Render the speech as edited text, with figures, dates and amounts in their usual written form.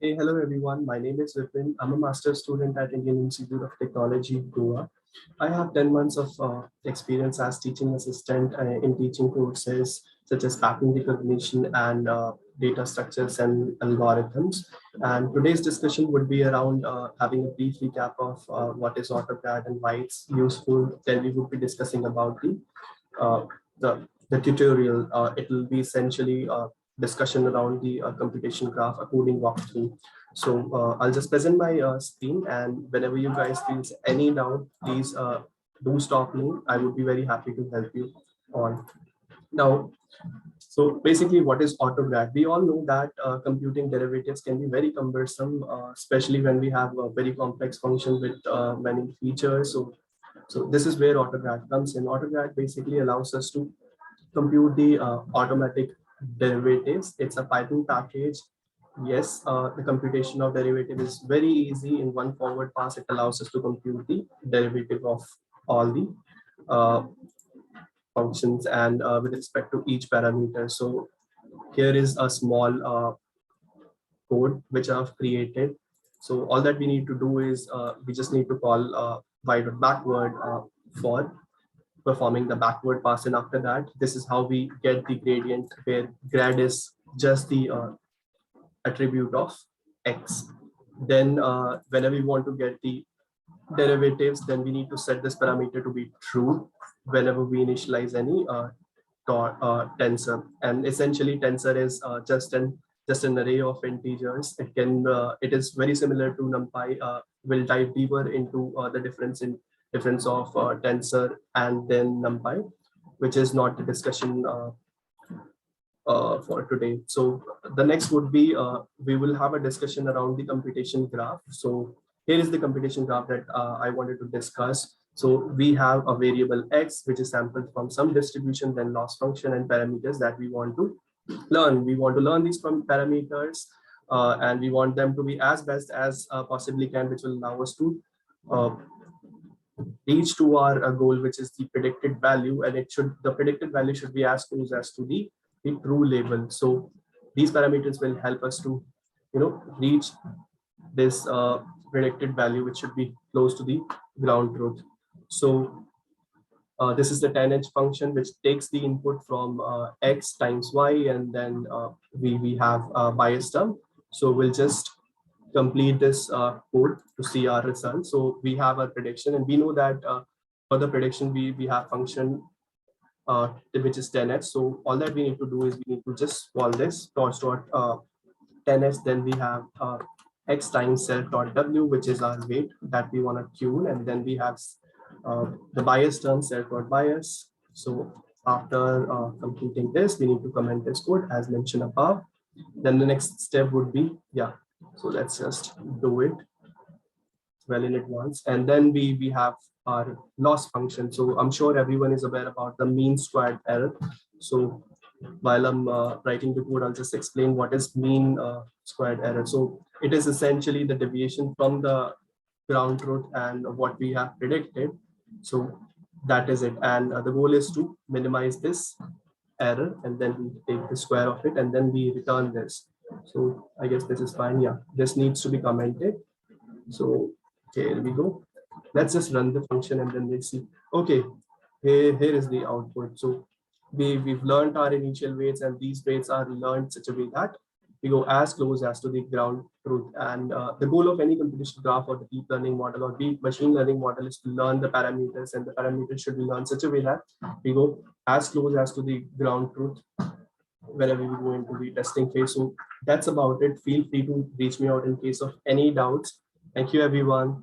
Hey, hello everyone. My name is Vipin. I'm a master's student at Indian Institute of Technology, Goa. I have 10 months of experience as teaching assistant in teaching courses such as pattern recognition and data structures and algorithms. And today's discussion would be around having a brief recap of what is Autograd and why it's useful. Then we would be discussing about uh, the tutorial. It will be essentially discussion around the computation graph, a coding walkthrough. So I'll just present my screen, and whenever you guys feel any doubt, please do stop me. I would be very happy to help you on. Now, so basically, what is Autograd? We all know that computing derivatives can be very cumbersome, especially when we have a very complex function with many features. So this is where Autograd comes in. Autograd basically allows us to compute the automatic derivatives. It's a Python package. Yes, the computation of derivative is very easy. In one forward pass, it allows us to compute the derivative of all the uh, functions and with respect to each parameter. So here is a small code which I've created. So all that we need to do is we just need to call backward for performing the backward pass, and after that this is how we get the gradient, where grad is just the attribute of x. Then whenever we want to get the derivatives, then we need to set this parameter to be true whenever we initialize any tensor. And essentially tensor is just an array of integers. It is very similar to NumPy. We'll dive deeper into the difference of tensor and then NumPy, which is not the discussion for today. So the next would be we will have a discussion around the computation graph. So here is the computation graph that I wanted to discuss. So we have a variable x, which is sampled from some distribution, then loss function and parameters that we want to learn. We want to learn these from parameters, and we want them to be as best as possibly can, which will allow us to uh, reach to our goal, which is the predicted value, and the predicted value should be as close as to the true label. So these parameters will help us to reach this predicted value, which should be close to the ground truth. So this is the 10h function, which takes the input from x times y, and then we have a bias term. So we'll just complete this code to see our results. So we have a prediction, and we know that for the prediction we have function which is 10h. So all that we need to do is we need to just call this dot 10h. Then we have x times self dot w, which is our weight that we want to tune, and then we have the bias term self dot bias. So after completing this, we need to comment this code as mentioned above. Then the next step would be, yeah, so let's just do it well in advance. And then we have our loss function. So I'm sure everyone is aware about the mean squared error. So while I'm writing the code, I'll just explain what is mean squared error. So it is essentially the deviation from the ground truth and what we have predicted. So that is it. And the goal is to minimize this error, and then we take the square of it, and then we return this. So I guess this is fine. Yeah, this needs to be commented. So okay, here we go. Let's just run the function and then let's see. Okay, here is the output. So we've learned our initial weights, and these weights are learned such a way that we go as close as to the ground truth. And the goal of any computation graph or the deep learning model or deep machine learning model is to learn the parameters, and the parameters should be learned such a way that we go as close as to the ground truth whenever we go into the testing phase. So that's about it. Feel free to reach me out in case of any doubts. Thank you, everyone.